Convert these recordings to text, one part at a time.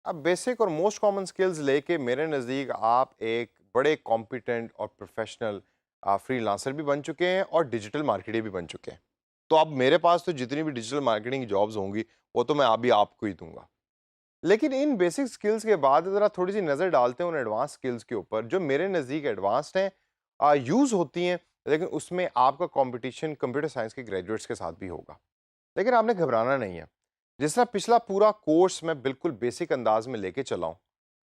अब बेसिक और most common skills लेके मेरे नज़दीक आप एक बड़े कॉम्पिटेंट और प्रोफेशनल फ्रीलांसर भी बन चुके हैं और डिजिटल मार्केटर भी बन चुके हैं। तो अब मेरे पास तो जितनी भी डिजिटल मार्केटिंग की जॉब्स होंगी वो तो मैं अभी आपको ही दूंगा। लेकिन इन बेसिक स्किल्स के बाद ज़रा थोड़ी सी नज़र डालते हैं उन एडवांस स्किल्स के ऊपर जो मेरे नज़दीक एडवांस्ड हैं, यूज़ होती हैं, लेकिन उसमें आपका कंपटीशन कंप्यूटर साइंस के ग्रेजुएट्स के साथ भी होगा। लेकिन आपने घबराना नहीं है। जिस तरह पिछला पूरा कोर्स मैं बिल्कुल बेसिक अंदाज में लेके चला हूँ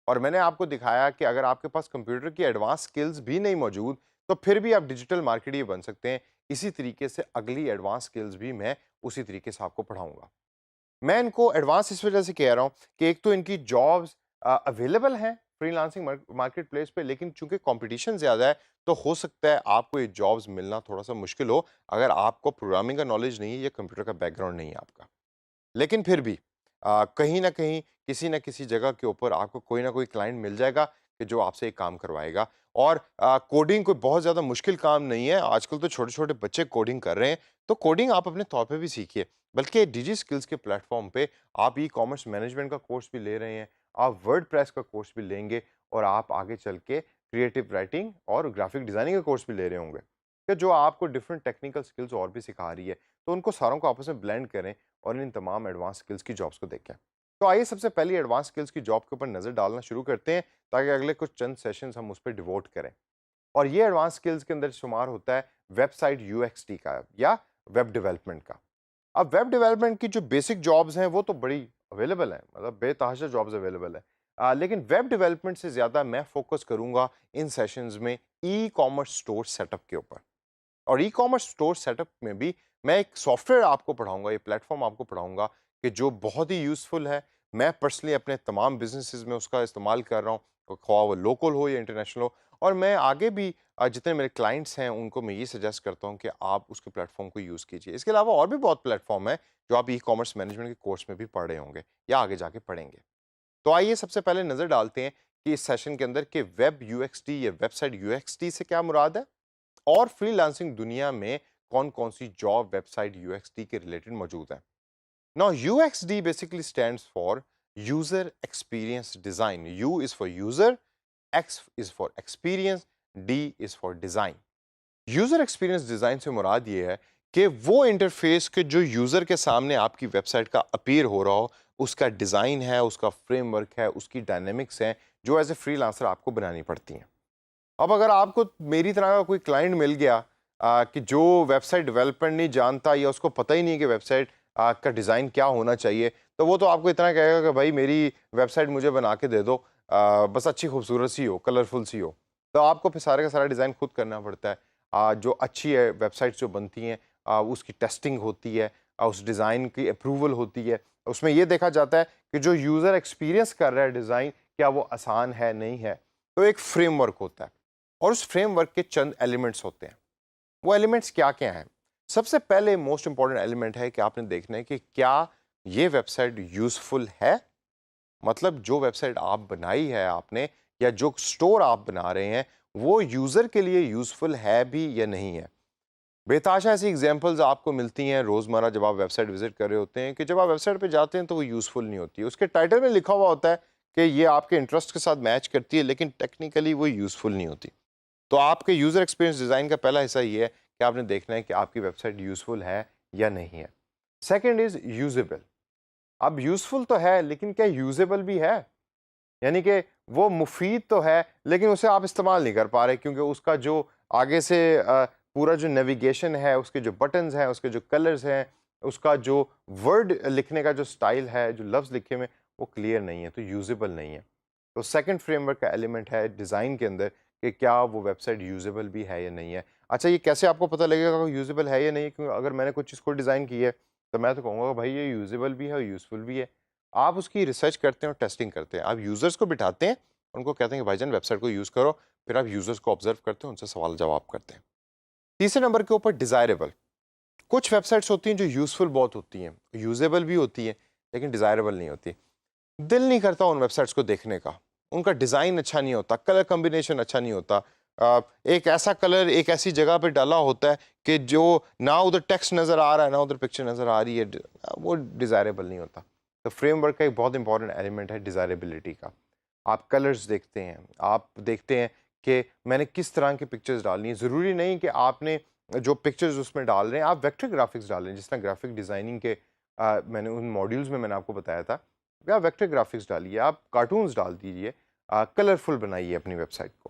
और मैंने आपको दिखाया कि अगर आपके पास कंप्यूटर की एडवांस स्किल्स भी नहीं मौजूद तो फिर भी आप डिजिटल मार्केटर बन सकते हैं। इसी तरीके से अगली एडवांस स्किल्स भी मैं उसी तरीके से आपको पढ़ाऊंगा। मैं इनको एडवांस इस वजह से कह रहा हूँ कि एक तो इनकी जॉब्स अवेलेबल हैं फ्रीलांसिंग मार्केट प्लेस पे, लेकिन चूंकि कंपटीशन ज़्यादा है तो हो सकता है आपको ये जॉब्स मिलना थोड़ा सा मुश्किल हो अगर आपको प्रोग्रामिंग का नॉलेज नहीं है या कंप्यूटर का बैकग्राउंड नहीं है आपका। लेकिन फिर भी कहीं न कहीं, किसी न किसी जगह के ऊपर आपको कोई ना कोई क्लाइंट मिल जाएगा कि जो आपसे एक काम करवाएगा। और कोडिंग कोई बहुत ज़्यादा मुश्किल काम नहीं है, आजकल तो छोटे-छोटे बच्चे कोडिंग कर रहे हैं, तो कोडिंग आप अपने तौर पे भी सीखिए। बल्कि डिजी स्किल्स के प्लेटफ़ॉर्म पे आप ई-कॉमर्स मैनेजमेंट का कोर्स भी ले रहे हैं, आप वर्डप्रेस का कोर्स भी लेंगे और आप आगे चल के क्रिएटिव राइटिंग और ग्राफिक डिज़ाइनिंग का कोर्स भी ले रहे होंगे, कि जो आपको डिफरेंट टेक्निकल स्किल्स और भी सिखा रही है। तो उनको सारों को आपस में ब्लेंड करें और इन तमाम एडवांस स्किल्स की जॉब्स को देखें। तो आइए सबसे पहली एडवांस स्किल्स की जॉब के ऊपर नज़र डालना शुरू करते हैं ताकि अगले कुछ चंद सेशंस हम उस पर डिवोट करें। और ये एडवांस स्किल्स के अंदर शुमार होता है वेबसाइट यूएक्सटी का या वेब डेवलपमेंट का। अब वेब डेवलपमेंट की जो बेसिक जॉब्स हैं वो तो बड़ी अवेलेबल हैं, मतलब बेतहाशा जॉब्स अवेलेबल है। लेकिन वेब डेवलपमेंट से ज़्यादा मैं फोकस करूंगा इन सेशंस में ई कॉमर्स स्टोर सेटअप के ऊपर। और ई कॉमर्स स्टोर सेटअप में भी मैं एक सॉफ्टवेयर आपको पढ़ाऊंगा, ये प्लेटफॉर्म आपको पढ़ाऊंगा कि जो बहुत ही यूज़फुल है। मैं पर्सनली अपने तमाम बिजनेसेस में उसका इस्तेमाल कर रहा हूँ, ख्वाह वो लोकल हो या इंटरनेशनल हो। और मैं आगे भी जितने मेरे क्लाइंट्स हैं उनको मैं ये सजेस्ट करता हूँ कि आप उसके प्लेटफॉर्म को यूज़ कीजिए। इसके अलावा और भी बहुत प्लेटफॉर्म है जो आप ई कॉमर्स मैनेजमेंट के कोर्स में भी पढ़ रहे होंगे या आगे जाके पढ़ेंगे। तो आइए सबसे पहले नज़र डालते हैं कि इस सेशन के अंदर कि वेब यूएक्सटी या वेबसाइट यूएक्सटी से क्या मुराद है और फ्रीलांसिंग दुनिया में कौन-कौन सी जॉब वेबसाइट यूएक्सडी के रिलेटेड मौजूद है। Now UXD basically stands for user experience design. U is for user, X is for experience, D is for design. User experience design से मुराद ये है कि वो इंटरफेस के जो यूजर के सामने आपकी वेबसाइट का अपीयर हो रहा हो, उसका डिजाइन है, उसका फ्रेमवर्क है, उसकी डायनेमिक्स है, जो एज ए फ्रीलांसर आपको बनानी पड़ती हैं। अब अगर आपको मेरी तरह का कोई क्लाइंट मिल गया कि जो वेबसाइट डेवलपमेंट नहीं जानता या उसको पता ही नहीं कि वेबसाइट का डिज़ाइन क्या होना चाहिए, तो वो तो आपको इतना कहेगा कि भाई मेरी वेबसाइट मुझे बना के दे दो, बस अच्छी खूबसूरत सी हो, कलरफुल सी हो। तो आपको फिर सारे का सारा डिज़ाइन खुद करना पड़ता है। जो अच्छी है वेबसाइट्स जो बनती हैं, उसकी टेस्टिंग होती है, उस डिज़ाइन की अप्रूवल होती है। उसमें ये देखा जाता है कि जो यूज़र एक्सपीरियंस कर रहा है डिज़ाइन, क्या वो आसान है, नहीं है। तो एक फ्रेमवर्क होता है और उस फ्रेमवर्क के चंद एलिमेंट्स होते हैं। वो एलिमेंट्स क्या-क्या हैं? सबसे पहले मोस्ट इंपॉर्टेंट एलिमेंट है कि आपने देखना है कि क्या ये वेबसाइट यूज़फुल है? मतलब जो वेबसाइट आप बनाई है आपने या जो स्टोर आप बना रहे हैं, वो यूज़र के लिए यूज़फुल है भी या नहीं है? बेताशा ऐसी एग्जांपल्स आपको मिलती हैं रोज़मर्रा जब आप वेबसाइट विज़िट कर रहे होते हैं कि जब आप वेबसाइट पे जाते हैं तो वो यूज़फुल नहीं होती है। उसके टाइटल में लिखा हुआ होता है कि ये आपके इंटरेस्ट के साथ मैच करती है, लेकिन टेक्निकली वो यूज़फुल नहीं होती। तो आपके यूज़र एक्सपीरियंस डिज़ाइन का पहला हिस्सा ये है कि आपने देखना है कि आपकी वेबसाइट यूज़फुल है या नहीं है। Second is usable. अब यूज़फुल तो है लेकिन क्या यूज़ेबल भी है? यानी कि वो मुफ़ीद तो है लेकिन उसे आप इस्तेमाल नहीं कर पा रहे क्योंकि उसका जो आगे से पूरा जो नेविगेशन है, उसके जो बटन्स हैं, उसके जो कलर्स हैं, उसका जो वर्ड लिखने का जो स्टाइल है, जो लफ्ज़ लिखे हुए हैं, वो क्लियर नहीं है, तो यूज़ेबल नहीं है। तो सेकंड फ्रेमवर्क का एलिमेंट है डिज़ाइन के अंदर कि क्या वो वेबसाइट यूज़ेबल भी है या नहीं है। अच्छा, ये कैसे आपको पता लगेगा कि यूज़ेबल है या नहीं? क्योंकि अगर मैंने कुछ चीज़ को डिज़ाइन की है, तो मैं तो कहूँगा भाई ये यूज़ेबल भी है और यूज़फुल भी है। आप उसकी रिसर्च करते हैं और टेस्टिंग करते हैं। आप यूज़र्स को बिठाते हैं, उनको कहते हैं कि भाईजान वेबसाइट को यूज़ करो, फिर आप यूज़र्स को ऑब्ज़र्व करते हैं, उनसे सवाल जवाब करते हैं। तीसरे नंबर के ऊपर डिज़ायरेबल। कुछ वेबसाइट्स होती हैं जो यूज़फुल बहुत होती हैं, यूज़ेबल भी होती हैं, लेकिन डिज़ायरेबल नहीं होती। दिल नहीं करता उन वेबसाइट्स को देखने का। उनका डिज़ाइन अच्छा नहीं होता, कलर कॉम्बिनेशन अच्छा नहीं होता। एक ऐसा कलर एक ऐसी जगह पे डाला होता है कि जो ना उधर टेक्स्ट नज़र आ रहा है, ना उधर पिक्चर नज़र आ रही है, वो डिज़ायरेबल नहीं होता। تو فریم ورک کا ایک بہت امپورٹنٹ ایلیمنٹ ہے ڈیزائربلٹی کا. آپ کلرز دیکھتے ہیں, آپ دیکھتے ہیں کہ میں نے کس طرح کی پکچرز ڈالنی ہیں. ضروری نہیں کہ آپ نے جو پکچرز اس میں ڈال رہے ہیں آپ ویکٹر گرافکس ڈال رہے ہیں, جس طرح گرافک ڈیزائننگ کے میں نے ان ماڈیولز میں نے آپ کو بتایا تھا, آپ ویکٹر گرافکس ڈالیے, آپ کارٹونز ڈال دیجئے, کلرفل بنائیے اپنی ویب سائٹ کو.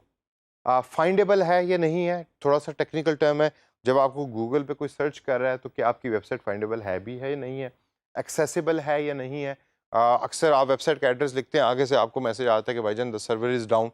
فائنڈیبل ہے یا نہیں ہے, تھوڑا سا ٹیکنیکل ٹرم ہے. جب آپ کو گوگل پہ کوئی سرچ کر رہا ہے تو کیا آپ کی ویب سائٹ فائنڈیبل ہے بھی ہے یا نہیں ہے, ایکسیسیبل ہے یا نہیں ہے. اکثر آپ ویب سائٹ کا ایڈریس لکھتے ہیں, آگے سے آپ کو میسج آتا ہے کہ بھائی جان دا سرور از ڈاؤن,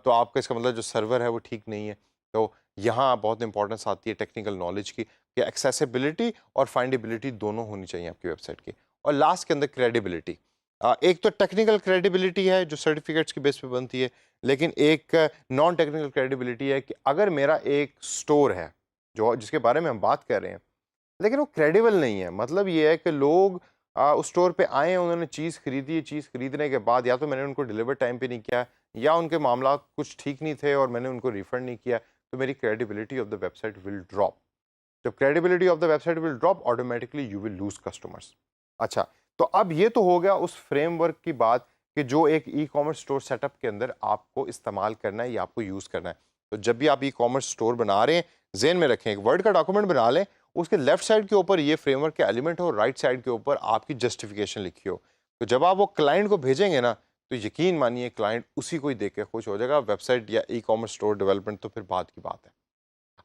تو آپ کا اس کا مطلب جو سرور ہے وہ ٹھیک نہیں ہے. تو یہاں بہت امپورٹنس آتی ہے ٹیکنیکل نالج کی کہ ایکسیسیبلٹی اور فائنڈیبلٹی دونوں ہونی چاہیے آپ کی ویب سائٹ کی. اور لاسٹ کے اندر کریڈیبلٹی. ایک تو ٹیکنیکل کریڈیبلٹی ہے جو سرٹیفکیٹس کی بیس پہ بنتی ہے, لیکن ایک نان ٹیکنیکل کریڈیبلٹی ہے کہ اگر میرا ایک سٹور ہے جو جس کے بارے میں ہم بات کر رہے ہیں لیکن وہ کریڈیبل نہیں ہے, مطلب یہ ہے کہ لوگ اس سٹور پہ آئے ہیں, انہوں نے چیز خریدی ہے, چیز خریدنے کے بعد یا تو میں نے ان کو ڈیلیور ٹائم پہ نہیں کیا یا ان کے معاملات کچھ ٹھیک نہیں تھے اور میں نے ان کو ریفنڈ نہیں کیا, تو میری credibility of the website will drop. جب credibility of the website will drop, automatically you will lose customers. اچھا, تو اب یہ تو ہو گیا اس فریم ورک کی بات کہ جو ایک e commerce store set up کے اندر آپ کو استعمال کرنا ہے یا آپ کو یوز کرنا ہے. تو جب بھی آپ ای کامرس سٹور بنا رہے ہیں, ذہن میں رکھیں, ایک ورڈ کا ڈاکومنٹ بنا لیں, اس کے لیفٹ سائڈ کے اوپر یہ فریم ورک کے ایلیمنٹ ہو, رائٹ سائڈ کے اوپر آپ کی جسٹیفیکیشن لکھی ہو. تو جب آپ وہ کلائنٹ کو بھیجیں گے نا تو یقین مانیے کلائنٹ اسی کو ہی دیکھ کے خوش ہو جائے گا. ویب سائٹ یا ای کامرس سٹور ڈیولپمنٹ تو پھر بات کی بات ہے.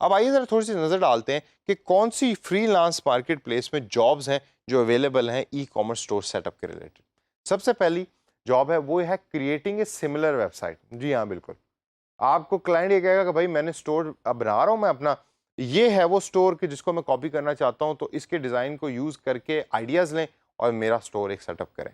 اب آئیے ذرا تھوڑی سی نظر ڈالتے ہیں کہ کون سی فری لانس مارکیٹ پلیس میں جابز ہیں جو اویلیبل ہیں e commerce store set up کے ریلیٹڈ. سب سے پہلی جاب ہے وہ ہے creating a similar website. جی ہاں بالکل, آپ کو کلائنٹ یہ کہے گا کہ بھائی میں نے سٹور اب بنا رہا ہوں میں اپنا, یہ ہے وہ سٹور کہ جس کو میں کاپی کرنا چاہتا ہوں, تو اس کے ڈیزائن کو یوز کر کے آئیڈیاز لیں اور میرا سٹور ایک سیٹ اپ کریں.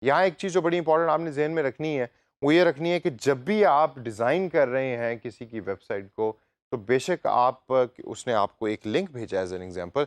یہاں ایک چیز جو بڑی امپورٹنٹ آپ نے ذہن میں رکھنی ہے وہ یہ رکھنی ہے کہ جب بھی آپ ڈیزائن کر رہے ہیں کسی کی ویب سائٹ کو, تو بے شک آپ اس نے آپ کو ایک لنک بھیجا ایز این ایگزامپل,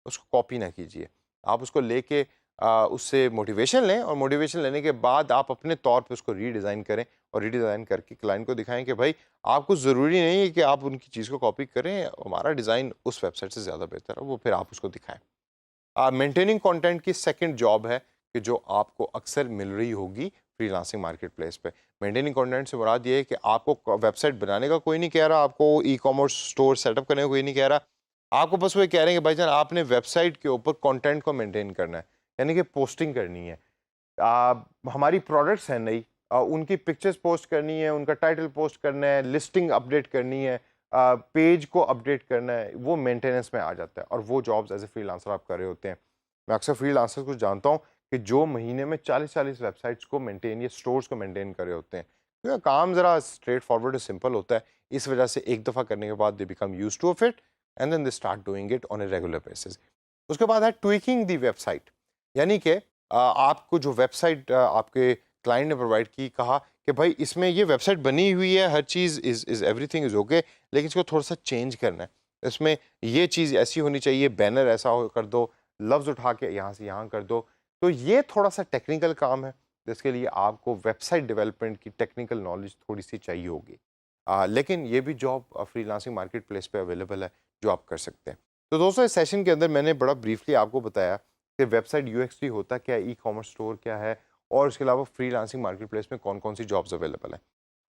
اس کو کاپی نہ کیجیے. آپ اس کو لے کے اس سے موٹیویشن لیں, اور موٹیویشن لینے کے بعد آپ اپنے طور پہ اس کو ری ڈیزائن کریں اور ری ڈیزائن کر کے کلائنٹ کو دکھائیں کہ بھائی آپ کو ضروری نہیں ہے کہ آپ ان کی چیز کو کاپی کریں, ہمارا ڈیزائن اس ویب سائٹ سے زیادہ بہتر ہے, وہ پھر آپ اس کو دکھائیں. مینٹیننگ کانٹینٹ کی سیکنڈ جاب ہے کہ جو آپ کو اکثر مل رہی ہوگی فری لانسنگ مارکیٹ پلیس پہ. مینٹیننگ کانٹینٹ سے مراد یہ ہے کہ آپ کو ویب سائٹ بنانے کا کوئی نہیں کہہ رہا, آپ کو e commerce store set up کرنے کا کوئی نہیں کہہ رہا, آپ کو بس وہ کہہ رہے ہیں کہ بھائی جان آپ نے ویب سائٹ کے اوپر کانٹینٹ کو مینٹین کرنا ہے, یعنی کہ پوسٹنگ کرنی ہے. ہماری پروڈکٹس ہیں نئی, ان کی پکچرز پوسٹ کرنی ہے, ان کا ٹائٹل پوسٹ کرنا ہے, لسٹنگ اپڈیٹ کرنی ہے, پیج کو اپڈیٹ کرنا ہے, وہ مینٹیننس میں آ جاتا ہے. اور وہ jobs as a free lancer آپ کر رہے ہوتے ہیں. میں اکثر فری لانسر کو جانتا ہوں کہ جو مہینے میں 40 ویب سائٹس کو مینٹین یا سٹورز کو مینٹین کر رہے ہوتے ہیں, کیونکہ کام ذرا اسٹریٹ فارورڈ اور سمپل ہوتا ہے. اس وجہ سے ایک دفعہ کرنے کے بعد they become used to of it and then they start doing it on a regular basis. اس کے بعد ہے ٹویکنگ دی ویب سائٹ, یعنی کہ آپ کو جو ویب سائٹ آپ کے کلائنٹ نے پرووائڈ کی, کہا کہ بھائی اس میں یہ ویب سائٹ بنی ہوئی ہے, ہر چیز is every thing is okay, لیکن اس کو تھوڑا سا چینج کرنا ہے, اس میں یہ چیز ایسی ہونی چاہیے, بینر ایسا کر دو, لفظ اٹھا کے یہاں سے یہاں کر دو. تو یہ تھوڑا سا ٹیکنیکل کام ہے جس کے لیے آپ کو ویب سائٹ ڈیولپمنٹ کی ٹیکنیکل نالج تھوڑی سی چاہیے ہوگی. لیکن یہ بھی job free lancing market place پہ اویلیبل ہے جو آپ کر سکتے ہیں. تو دوستوں اس سیشن کے اندر میں نے بڑا بریفلی آپ کو بتایا کہ website U X T ہوتا کیا ہے, ای کامرس سٹور کیا ہے, اور اس کے علاوہ فری لانسنگ مارکیٹ پلیس میں کون کون سی جابز اویلیبل ہیں.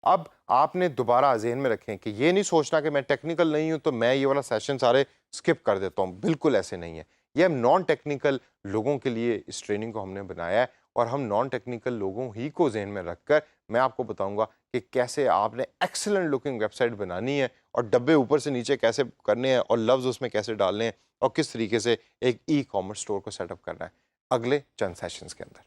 اب آپ نے دوبارہ ذہن میں رکھیں کہ یہ نہیں سوچنا کہ میں ٹیکنیکل نہیں ہوں تو میں یہ والا سیشن سارے اسکپ کر دیتا ہوں, بالکل ایسے نہیں ہے. یہ ہم نان ٹیکنیکل لوگوں کے لیے اس ٹریننگ کو ہم نے بنایا ہے, اور ہم نان ٹیکنیکل لوگوں ہی کو ذہن میں رکھ کر میں آپ کو بتاؤں گا کہ کیسے آپ نے ایکسلنٹ لکنگ ویب سائٹ بنانی ہے, اور ڈبے اوپر سے نیچے کیسے کرنے ہیں, اور لفظ اس میں کیسے ڈالنے ہیں, اور کس طریقے سے ایک ای کامرس سٹور کو سیٹ اپ کرنا ہے اگلے چند سیشنز کے اندر.